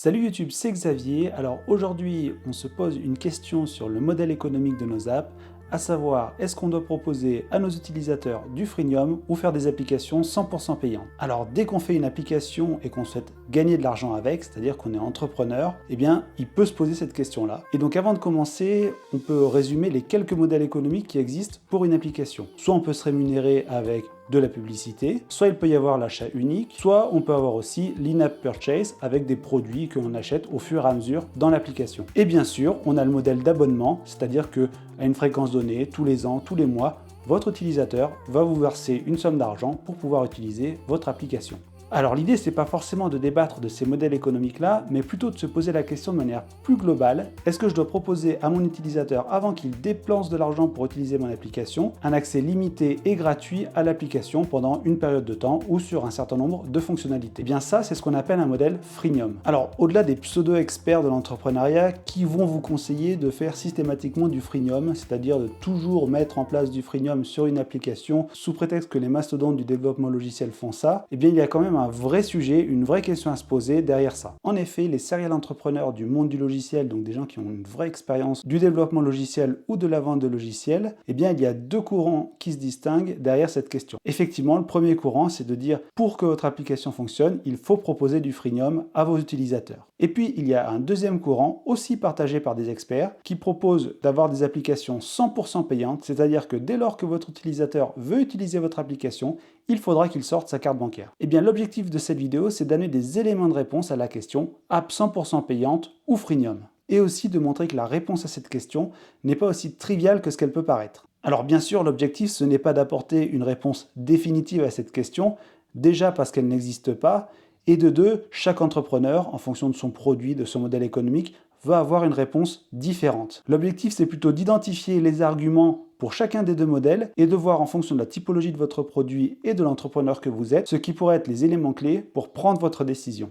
Salut YouTube, c'est Xavier. Alors aujourd'hui, on se pose une question sur le modèle économique de nos apps, à savoir est-ce qu'on doit proposer à nos utilisateurs du freemium ou faire des applications 100% payantes. Alors dès qu'on fait une application et qu'on souhaite gagner de l'argent avec, c'est-à-dire qu'on est entrepreneur, eh bien il peut se poser cette question-là. Et donc avant de commencer, on peut résumer les quelques modèles économiques qui existent pour une application. Soit on peut se rémunérer avec de la publicité, soit il peut y avoir l'achat unique, soit on peut avoir aussi l'in-app purchase avec des produits que l'on achète au fur et à mesure dans l'application. Et bien sûr, on a le modèle d'abonnement, c'est-à-dire que à une fréquence donnée, tous les ans, tous les mois, votre utilisateur va vous verser une somme d'argent pour pouvoir utiliser votre application. Alors l'idée, c'est pas forcément de débattre de ces modèles économiques-là, mais plutôt de se poser la question de manière plus globale. Est-ce que je dois proposer à mon utilisateur, avant qu'il dépense de l'argent pour utiliser mon application, un accès limité et gratuit à l'application pendant une période de temps ou sur un certain nombre de fonctionnalités? Et bien ça, c'est ce qu'on appelle un modèle freemium. Alors au-delà des pseudo-experts de l'entrepreneuriat qui vont vous conseiller de faire systématiquement du freemium, c'est-à-dire de toujours mettre en place du freemium sur une application sous prétexte que les mastodontes du développement logiciel font ça, eh bien il y a quand même un vrai sujet, une vraie question à se poser derrière ça. En effet, les serial entrepreneurs du monde du logiciel, donc des gens qui ont une vraie expérience du développement logiciel ou de la vente de logiciels, eh bien il y a deux courants qui se distinguent derrière cette question. Effectivement, le premier courant, c'est de dire pour que votre application fonctionne, il faut proposer du freemium à vos utilisateurs. Et puis il y a un deuxième courant, aussi partagé par des experts, qui propose d'avoir des applications 100% payantes, c'est-à-dire que dès lors que votre utilisateur veut utiliser votre application, il faudra qu'il sorte sa carte bancaire. Et bien l'objectif de cette vidéo, c'est d'amener des éléments de réponse à la question app 100% payante ou freemium. Et aussi de montrer que la réponse à cette question n'est pas aussi triviale que ce qu'elle peut paraître. Alors bien sûr, l'objectif, ce n'est pas d'apporter une réponse définitive à cette question, déjà parce qu'elle n'existe pas, et de deux, chaque entrepreneur, en fonction de son produit, de son modèle économique, va avoir une réponse différente. L'objectif, c'est plutôt d'identifier les arguments pour chacun des deux modèles et de voir en fonction de la typologie de votre produit et de l'entrepreneur que vous êtes, ce qui pourrait être les éléments clés pour prendre votre décision.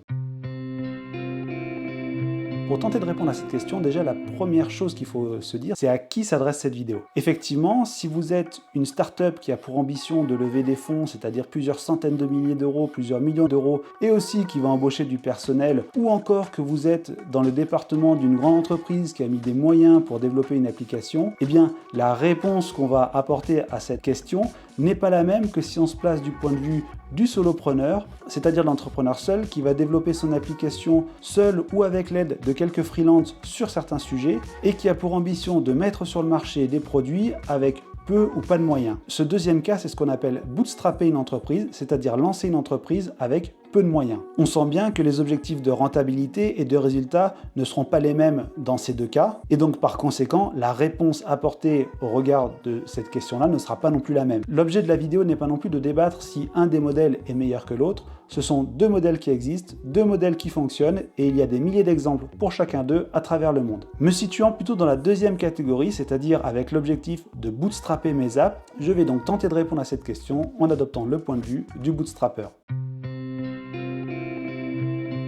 Pour tenter de répondre à cette question, déjà la première chose qu'il faut se dire, c'est à qui s'adresse cette vidéo. Effectivement, si vous êtes une start-up qui a pour ambition de lever des fonds, c'est-à-dire plusieurs centaines de milliers d'euros, plusieurs millions d'euros, et aussi qui va embaucher du personnel, ou encore que vous êtes dans le département d'une grande entreprise qui a mis des moyens pour développer une application, eh bien la réponse qu'on va apporter à cette question n'est pas la même que si on se place du point de vue du solopreneur, c'est-à-dire l'entrepreneur seul qui va développer son application seul ou avec l'aide de quelques freelances sur certains sujets et qui a pour ambition de mettre sur le marché des produits avec peu ou pas de moyens. Ce deuxième cas, c'est ce qu'on appelle bootstrapper une entreprise, c'est-à-dire lancer une entreprise avec peu de moyens. On sent bien que les objectifs de rentabilité et de résultats ne seront pas les mêmes dans ces deux cas, et donc par conséquent, la réponse apportée au regard de cette question-là ne sera pas non plus la même. L'objet de la vidéo n'est pas non plus de débattre si un des modèles est meilleur que l'autre, ce sont deux modèles qui existent, deux modèles qui fonctionnent, et il y a des milliers d'exemples pour chacun d'eux à travers le monde. Me situant plutôt dans la deuxième catégorie, c'est-à-dire avec l'objectif de bootstrapper mes apps, je vais donc tenter de répondre à cette question en adoptant le point de vue du bootstrapper.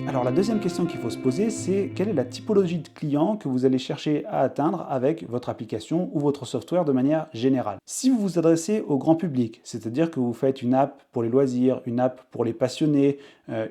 Alors la deuxième question qu'il faut se poser, c'est quelle est la typologie de client que vous allez chercher à atteindre avec votre application ou votre software de manière générale. Si vous vous adressez au grand public, c'est-à-dire que vous faites une app pour les loisirs, une app pour les passionnés,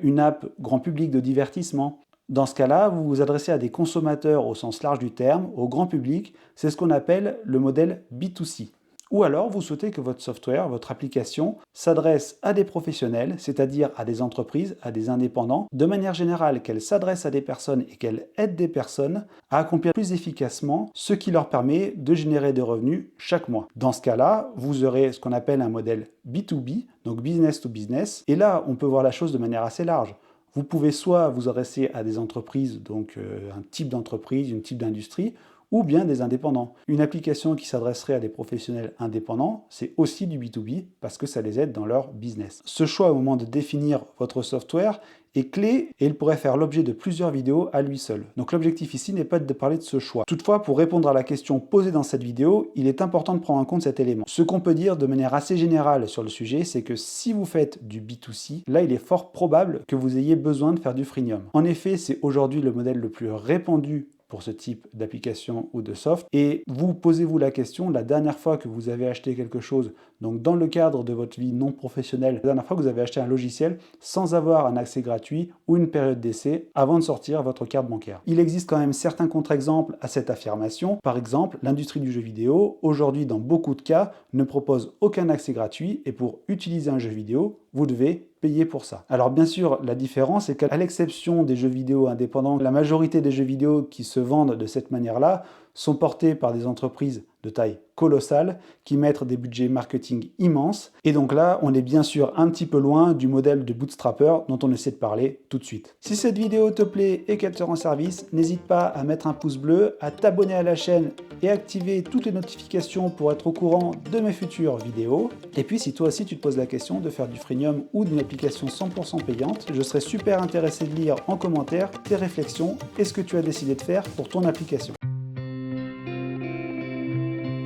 une app grand public de divertissement, dans ce cas-là, vous vous adressez à des consommateurs au sens large du terme, au grand public, c'est ce qu'on appelle le modèle B2C. Ou alors, vous souhaitez que votre software, votre application, s'adresse à des professionnels, c'est-à-dire à des entreprises, à des indépendants, de manière générale qu'elle s'adresse à des personnes et qu'elle aide des personnes à accomplir plus efficacement ce qui leur permet de générer des revenus chaque mois. Dans ce cas-là, vous aurez ce qu'on appelle un modèle B2B, donc business to business, et là, on peut voir la chose de manière assez large. Vous pouvez soit vous adresser à des entreprises, donc un type d'entreprise, un type d'industrie, ou bien des indépendants. Une application qui s'adresserait à des professionnels indépendants, c'est aussi du B2B parce que ça les aide dans leur business. Ce choix au moment de définir votre software est clé et il pourrait faire l'objet de plusieurs vidéos à lui seul. Donc l'objectif ici n'est pas de parler de ce choix. Toutefois, pour répondre à la question posée dans cette vidéo, il est important de prendre en compte cet élément. Ce qu'on peut dire de manière assez générale sur le sujet, c'est que si vous faites du B2C, là il est fort probable que vous ayez besoin de faire du freemium. En effet, c'est aujourd'hui le modèle le plus répandu pour ce type d'application ou de soft. Et vous posez-vous la question, la dernière fois que vous avez acheté quelque chose, donc dans le cadre de votre vie non professionnelle, la dernière fois que vous avez acheté un logiciel sans avoir un accès gratuit ou une période d'essai avant de sortir votre carte bancaire. Il existe quand même certains contre-exemples à cette affirmation. Par exemple, l'industrie du jeu vidéo, aujourd'hui dans beaucoup de cas, ne propose aucun accès gratuit et pour utiliser un jeu vidéo, vous devez payer pour ça. Alors bien sûr, la différence est qu'à l'exception des jeux vidéo indépendants, la majorité des jeux vidéo qui se vendent de cette manière-là sont portés par des entreprises de taille colossale qui mettent des budgets marketing immenses. Et donc là, on est bien sûr un petit peu loin du modèle de bootstrapper dont on essaie de parler tout de suite. Si cette vidéo te plaît et qu'elle te rend service, n'hésite pas à mettre un pouce bleu, à t'abonner à la chaîne et activer toutes les notifications pour être au courant de mes futures vidéos. Et puis si toi aussi tu te poses la question de faire du freemium ou d'une application 100% payante, je serais super intéressé de lire en commentaire tes réflexions et ce que tu as décidé de faire pour ton application.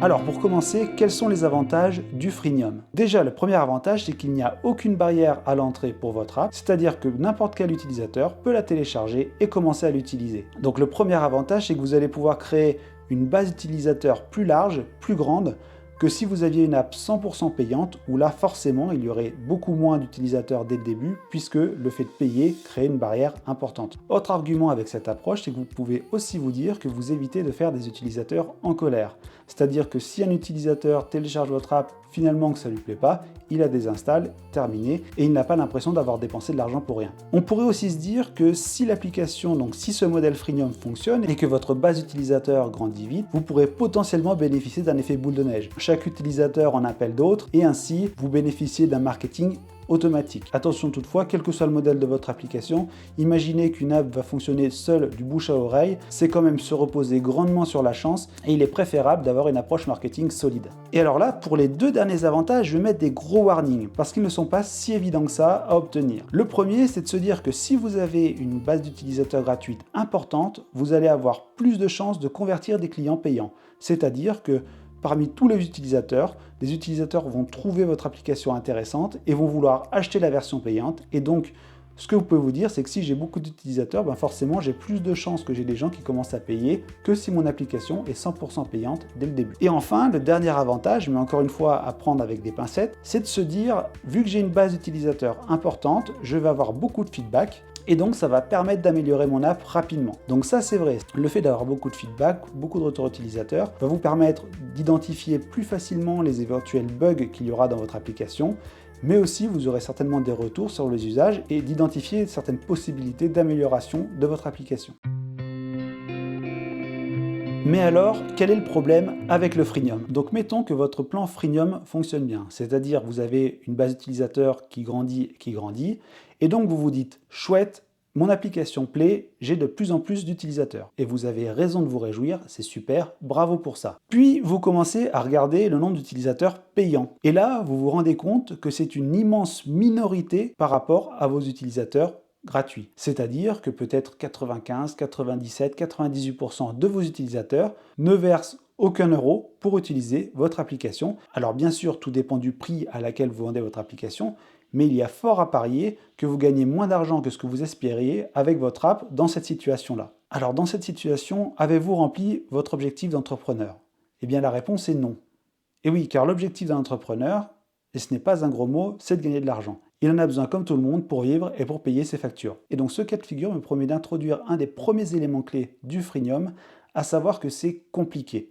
Alors pour commencer, quels sont les avantages du freemium? Déjà, le premier avantage, c'est qu'il n'y a aucune barrière à l'entrée pour votre app, c'est-à-dire que n'importe quel utilisateur peut la télécharger et commencer à l'utiliser. Donc le premier avantage, c'est que vous allez pouvoir créer une base d'utilisateurs plus large, plus grande, que si vous aviez une app 100% payante, où là forcément il y aurait beaucoup moins d'utilisateurs dès le début, puisque le fait de payer crée une barrière importante. Autre argument avec cette approche, c'est que vous pouvez aussi vous dire que vous évitez de faire des utilisateurs en colère. C'est-à-dire que si un utilisateur télécharge votre app, finalement que ça ne lui plaît pas, il la désinstalle, terminé, et il n'a pas l'impression d'avoir dépensé de l'argent pour rien. On pourrait aussi se dire que si l'application, donc si ce modèle freemium fonctionne et que votre base utilisateur grandit vite, vous pourrez potentiellement bénéficier d'un effet boule de neige. Chaque utilisateur en appelle d'autres et ainsi vous bénéficiez d'un marketing automatique. Attention toutefois, quel que soit le modèle de votre application, imaginez qu'une app va fonctionner seule du bouche à oreille, c'est quand même se reposer grandement sur la chance et il est préférable d'avoir une approche marketing solide. Et alors là, pour les deux derniers avantages, je vais mettre des gros warnings parce qu'ils ne sont pas si évidents que ça à obtenir. Le premier, c'est de se dire que si vous avez une base d'utilisateurs gratuite importante, vous allez avoir plus de chances de convertir des clients payants. C'est-à-dire que parmi tous les utilisateurs vont trouver votre application intéressante et vont vouloir acheter la version payante. Et donc, ce que vous pouvez vous dire, c'est que si j'ai beaucoup d'utilisateurs, forcément, j'ai plus de chances que j'ai des gens qui commencent à payer que si mon application est 100% payante dès le début. Et enfin, le dernier avantage, mais encore une fois à prendre avec des pincettes, c'est de se dire, vu que j'ai une base d'utilisateurs importante, je vais avoir beaucoup de feedback. Et donc ça va permettre d'améliorer mon app rapidement. Donc ça c'est vrai, le fait d'avoir beaucoup de feedback, beaucoup de retours utilisateurs, va vous permettre d'identifier plus facilement les éventuels bugs qu'il y aura dans votre application, mais aussi vous aurez certainement des retours sur les usages et d'identifier certaines possibilités d'amélioration de votre application. Mais alors, quel est le problème avec le freemium? Donc mettons que votre plan freemium fonctionne bien, c'est-à-dire vous avez une base d'utilisateurs qui grandit, et donc vous vous dites, chouette, mon application plaît, j'ai de plus en plus d'utilisateurs. Et vous avez raison de vous réjouir, c'est super, bravo pour ça. Puis vous commencez à regarder le nombre d'utilisateurs payants. Et là, vous vous rendez compte que c'est une immense minorité par rapport à vos utilisateurs gratuit. C'est-à-dire que peut-être 95, 97, 98% de vos utilisateurs ne versent aucun euro pour utiliser votre application. Alors bien sûr, tout dépend du prix à laquelle vous vendez votre application, mais il y a fort à parier que vous gagnez moins d'argent que ce que vous espériez avec votre app dans cette situation-là. Alors dans cette situation, avez-vous rempli votre objectif d'entrepreneur? Eh bien la réponse est non. Et oui, car l'objectif d'un entrepreneur, et ce n'est pas un gros mot, c'est de gagner de l'argent. Il en a besoin comme tout le monde pour vivre et pour payer ses factures. Et donc ce cas de figure me promet d'introduire un des premiers éléments clés du freemium, à savoir que c'est compliqué.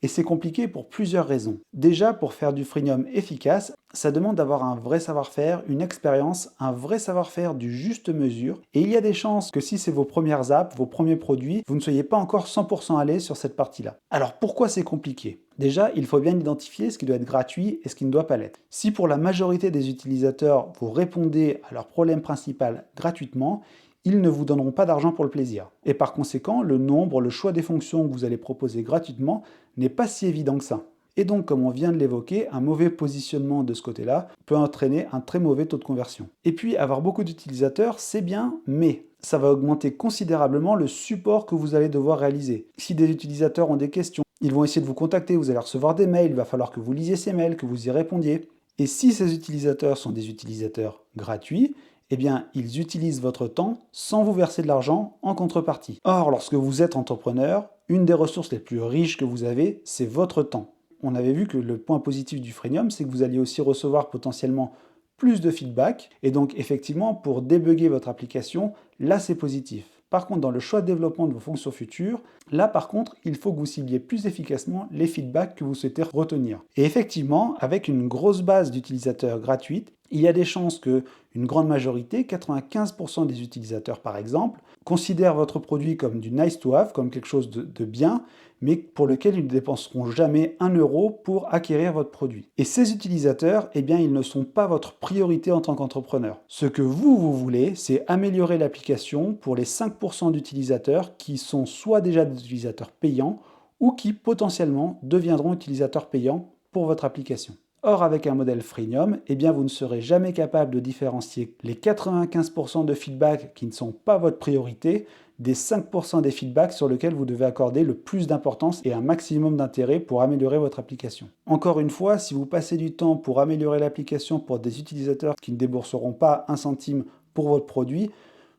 Et c'est compliqué pour plusieurs raisons. Déjà, pour faire du freemium efficace, ça demande d'avoir un vrai savoir-faire, une expérience, un vrai savoir-faire du juste mesure. Et il y a des chances que si c'est vos premières apps, vos premiers produits, vous ne soyez pas encore 100% à l'aise sur cette partie-là. Alors pourquoi c'est compliqué? Déjà, il faut bien identifier ce qui doit être gratuit et ce qui ne doit pas l'être. Si pour la majorité des utilisateurs, vous répondez à leur problème principal gratuitement, ils ne vous donneront pas d'argent pour le plaisir. Et par conséquent, le nombre, le choix des fonctions que vous allez proposer gratuitement n'est pas si évident que ça. Et donc, comme on vient de l'évoquer, un mauvais positionnement de ce côté-là peut entraîner un très mauvais taux de conversion. Et puis, avoir beaucoup d'utilisateurs, c'est bien, mais ça va augmenter considérablement le support que vous allez devoir réaliser. Si des utilisateurs ont des questions, ils vont essayer de vous contacter, vous allez recevoir des mails, il va falloir que vous lisiez ces mails, que vous y répondiez. Et si ces utilisateurs sont des utilisateurs gratuits, Eh bien, ils utilisent votre temps sans vous verser de l'argent en contrepartie. Or, lorsque vous êtes entrepreneur, une des ressources les plus riches que vous avez, c'est votre temps. On avait vu que le point positif du freemium, c'est que vous alliez aussi recevoir potentiellement plus de feedback, et donc effectivement, pour débugger votre application, là c'est positif. Par contre, dans le choix de développement de vos fonctions futures, là par contre, il faut que vous cibliez plus efficacement les feedbacks que vous souhaitez retenir. Et effectivement, avec une grosse base d'utilisateurs gratuite, il y a des chances que une grande majorité, 95% des utilisateurs par exemple, considèrent votre produit comme du nice to have, comme quelque chose de bien, mais pour lequel ils ne dépenseront jamais 1 euro pour acquérir votre produit. Et ces utilisateurs, eh bien, ils ne sont pas votre priorité en tant qu'entrepreneur. Ce que vous voulez, c'est améliorer l'application pour les 5% d'utilisateurs qui sont soit déjà des utilisateurs payants ou qui potentiellement deviendront utilisateurs payants pour votre application. Or, avec un modèle freemium, eh bien, vous ne serez jamais capable de différencier les 95% de feedback qui ne sont pas votre priorité des 5% des feedbacks sur lesquels vous devez accorder le plus d'importance et un maximum d'intérêt pour améliorer votre application. Encore une fois, si vous passez du temps pour améliorer l'application pour des utilisateurs qui ne débourseront pas un centime pour votre produit,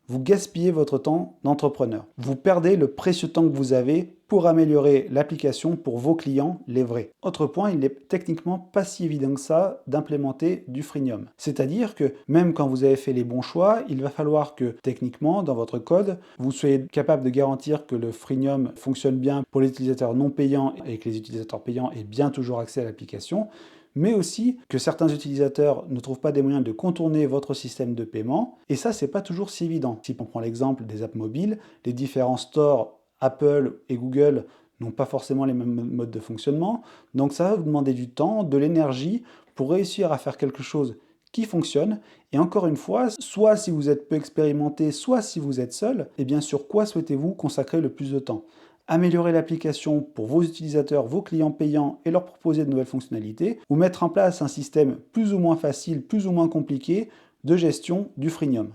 vous gaspillez votre temps d'entrepreneur. Vous perdez le précieux temps que vous avez pour améliorer l'application pour vos clients, les vrais. Autre point, il n'est techniquement pas si évident que ça d'implémenter du freemium. C'est-à-dire que même quand vous avez fait les bons choix, il va falloir que techniquement, dans votre code, vous soyez capable de garantir que le freemium fonctionne bien pour les utilisateurs non payants et que les utilisateurs payants aient bien toujours accès à l'application, mais aussi que certains utilisateurs ne trouvent pas des moyens de contourner votre système de paiement, et ça, c'est pas toujours si évident. Si on prend l'exemple des apps mobiles, les différents stores Apple et Google n'ont pas forcément les mêmes modes de fonctionnement, donc ça va vous demander du temps, de l'énergie pour réussir à faire quelque chose qui fonctionne, et encore une fois, soit si vous êtes peu expérimenté, soit si vous êtes seul, et bien sur quoi souhaitez-vous consacrer le plus de temps? Améliorer l'application pour vos utilisateurs, vos clients payants et leur proposer de nouvelles fonctionnalités, ou mettre en place un système plus ou moins facile, plus ou moins compliqué de gestion du freemium.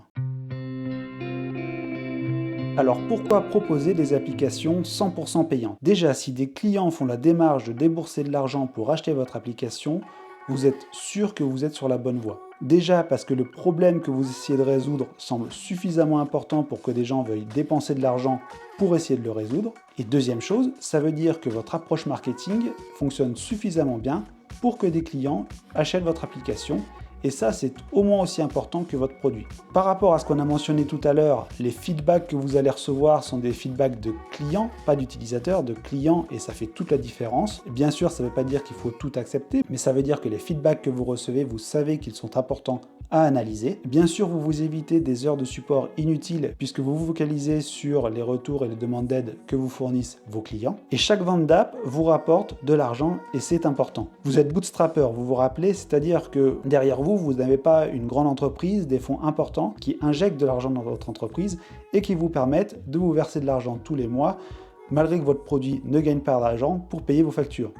Alors pourquoi proposer des applications 100% payantes? Déjà, si des clients font la démarche de débourser de l'argent pour acheter votre application, vous êtes sûr que vous êtes sur la bonne voie. Déjà parce que le problème que vous essayez de résoudre semble suffisamment important pour que des gens veuillent dépenser de l'argent pour essayer de le résoudre. Et deuxième chose, ça veut dire que votre approche marketing fonctionne suffisamment bien pour que des clients achètent votre application. Et ça, c'est au moins aussi important que votre produit. Par rapport à ce qu'on a mentionné tout à l'heure, les feedbacks que vous allez recevoir sont des feedbacks de clients, pas d'utilisateurs, de clients, et ça fait toute la différence. Bien sûr, ça ne veut pas dire qu'il faut tout accepter, mais ça veut dire que les feedbacks que vous recevez, vous savez qu'ils sont importants à analyser. Bien sûr, vous vous évitez des heures de support inutiles puisque vous vous focalisez sur les retours et les demandes d'aide que vous fournissent vos clients. Et chaque vente d'app vous rapporte de l'argent et c'est important. Vous êtes bootstrapper, vous vous rappelez, c'est-à-dire que derrière vous, vous n'avez pas une grande entreprise, des fonds importants qui injectent de l'argent dans votre entreprise et qui vous permettent de vous verser de l'argent tous les mois malgré que votre produit ne gagne pas d'argent pour payer vos factures.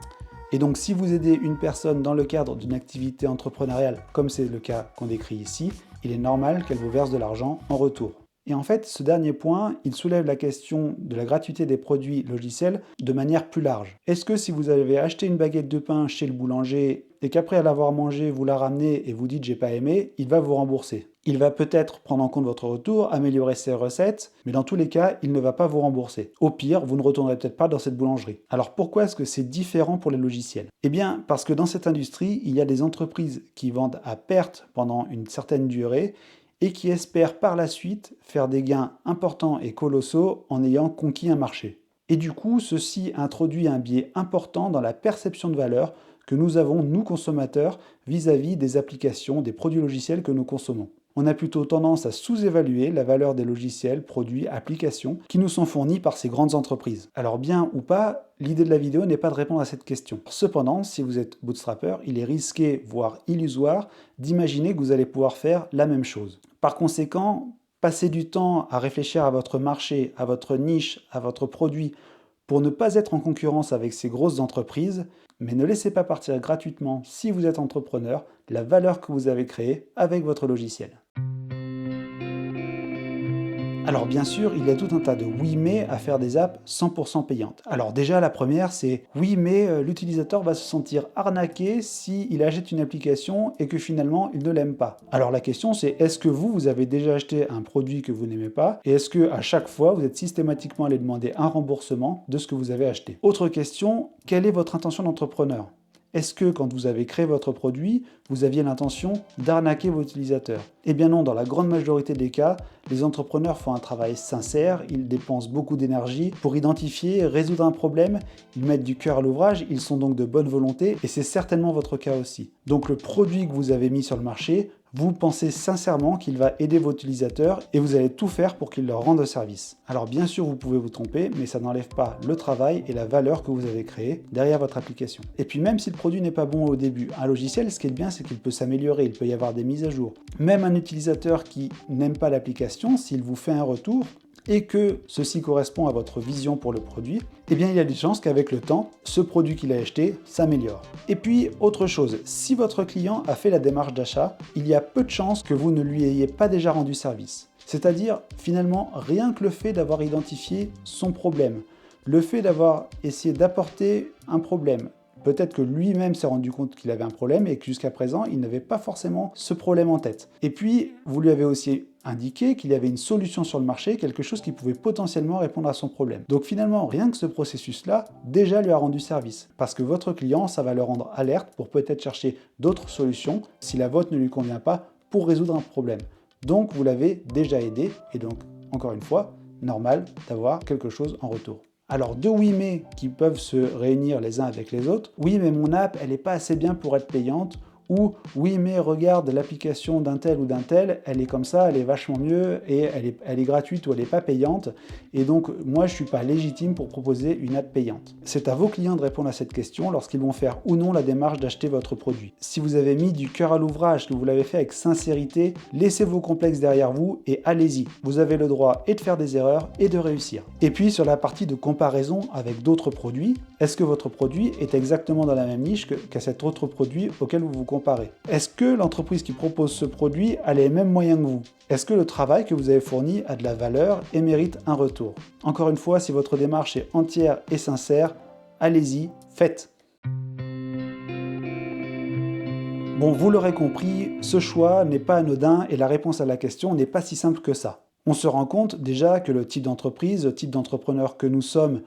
Et donc si vous aidez une personne dans le cadre d'une activité entrepreneuriale, comme c'est le cas qu'on décrit ici, il est normal qu'elle vous verse de l'argent en retour. Et en fait, ce dernier point, il soulève la question de la gratuité des produits logiciels de manière plus large. Est-ce que si vous avez acheté une baguette de pain chez le boulanger et qu'après l'avoir mangée, vous la ramenez et vous dites « j'ai pas aimé », il va vous rembourser. Il va peut-être prendre en compte votre retour, améliorer ses recettes, mais dans tous les cas, il ne va pas vous rembourser. Au pire, vous ne retournerez peut-être pas dans cette boulangerie. Alors pourquoi est-ce que c'est différent pour les logiciels? Eh bien, parce que dans cette industrie, il y a des entreprises qui vendent à perte pendant une certaine durée et qui espèrent par la suite faire des gains importants et colossaux en ayant conquis un marché. Et du coup, ceci introduit un biais important dans la perception de valeur que nous avons, nous consommateurs, vis-à-vis des applications, des produits logiciels que nous consommons. On a plutôt tendance à sous-évaluer la valeur des logiciels, produits, applications qui nous sont fournis par ces grandes entreprises. Alors bien ou pas, l'idée de la vidéo n'est pas de répondre à cette question. Cependant, si vous êtes bootstrapper, il est risqué, voire illusoire, d'imaginer que vous allez pouvoir faire la même chose. Par conséquent, passez du temps à réfléchir à votre marché, à votre niche, à votre produit, pour ne pas être en concurrence avec ces grosses entreprises, mais ne laissez pas partir gratuitement, si vous êtes entrepreneur, la valeur que vous avez créée avec votre logiciel. Alors bien sûr, il y a tout un tas de oui mais à faire des apps 100% payantes. Alors déjà la première c'est oui mais l'utilisateur va se sentir arnaqué s'il achète une application et que finalement il ne l'aime pas. Alors la question c'est est-ce que vous avez déjà acheté un produit que vous n'aimez pas et est-ce que à chaque fois vous êtes systématiquement allé demander un remboursement de ce que vous avez acheté? Autre question, quelle est votre intention d'entrepreneur? Est-ce que quand vous avez créé votre produit, vous aviez l'intention d'arnaquer vos utilisateurs? Eh bien non, dans la grande majorité des cas, les entrepreneurs font un travail sincère, ils dépensent beaucoup d'énergie pour identifier, résoudre un problème, ils mettent du cœur à l'ouvrage, ils sont donc de bonne volonté et c'est certainement votre cas aussi. Donc le produit que vous avez mis sur le marché, vous pensez sincèrement qu'il va aider vos utilisateurs et vous allez tout faire pour qu'il leur rende service. Alors bien sûr, vous pouvez vous tromper, mais ça n'enlève pas le travail et la valeur que vous avez créée derrière votre application. Et puis même si le produit n'est pas bon au début, un logiciel, ce qui est bien, c'est qu'il peut s'améliorer, il peut y avoir des mises à jour. Même un utilisateur qui n'aime pas l'application, s'il vous fait un retour, et que ceci correspond à votre vision pour le produit, eh bien il y a des chances qu'avec le temps, ce produit qu'il a acheté s'améliore. Et puis, autre chose, si votre client a fait la démarche d'achat, il y a peu de chances que vous ne lui ayez pas déjà rendu service. C'est-à-dire, finalement, rien que le fait d'avoir identifié son problème, le fait d'avoir essayé d'apporter un problème, peut-être que lui-même s'est rendu compte qu'il avait un problème et que jusqu'à présent, il n'avait pas forcément ce problème en tête. Et puis, vous lui avez aussi indiqué qu'il y avait une solution sur le marché, quelque chose qui pouvait potentiellement répondre à son problème. Donc finalement, rien que ce processus-là, déjà lui a rendu service. Parce que votre client, ça va le rendre alerte pour peut-être chercher d'autres solutions si la vôtre ne lui convient pas pour résoudre un problème. Donc vous l'avez déjà aidé et donc, encore une fois, normal d'avoir quelque chose en retour. Alors deux oui mais qui peuvent se réunir les uns avec les autres. Oui mais mon app elle n'est pas assez bien pour être payante. Ou oui mais regarde l'application d'un tel ou d'un tel, elle est comme ça, elle est vachement mieux et elle est gratuite ou elle n'est pas payante et donc moi je ne suis pas légitime pour proposer une app payante. C'est à vos clients de répondre à cette question lorsqu'ils vont faire ou non la démarche d'acheter votre produit. Si vous avez mis du cœur à l'ouvrage, que vous l'avez fait avec sincérité, laissez vos complexes derrière vous et allez-y. Vous avez le droit et de faire des erreurs et de réussir. Et puis sur la partie de comparaison avec d'autres produits, est-ce que votre produit est exactement dans la même niche qu'à cet autre produit auquel vous vous comparez? Est-ce que l'entreprise qui propose ce produit a les mêmes moyens que vous? Est-ce que le travail que vous avez fourni a de la valeur et mérite un retour? Encore une fois, si votre démarche est entière et sincère, allez-y, faites! Bon, vous l'aurez compris, ce choix n'est pas anodin et la réponse à la question n'est pas si simple que ça. On se rend compte déjà que le type d'entreprise, le type d'entrepreneur que nous sommes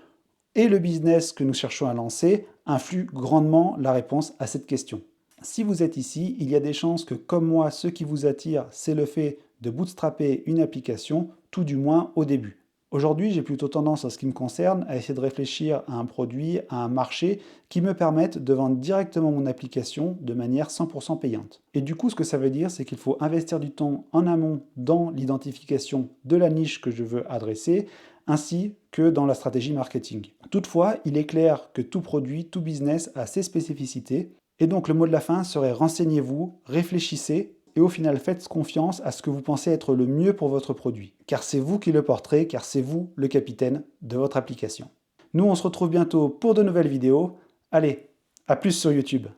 et le business que nous cherchons à lancer influent grandement la réponse à cette question. Si vous êtes ici, il y a des chances que, comme moi, ce qui vous attire, c'est le fait de bootstrapper une application, tout du moins au début. Aujourd'hui, j'ai plutôt tendance, en ce qui me concerne, à essayer de réfléchir à un produit, à un marché qui me permette de vendre directement mon application de manière 100% payante. Et du coup, ce que ça veut dire, c'est qu'il faut investir du temps en amont dans l'identification de la niche que je veux adresser, ainsi que dans la stratégie marketing. Toutefois, il est clair que tout produit, tout business a ses spécificités. Et donc le mot de la fin serait renseignez-vous, réfléchissez et au final faites confiance à ce que vous pensez être le mieux pour votre produit. Car c'est vous qui le porterez, car c'est vous le capitaine de votre application. Nous on se retrouve bientôt pour de nouvelles vidéos. Allez, à plus sur YouTube.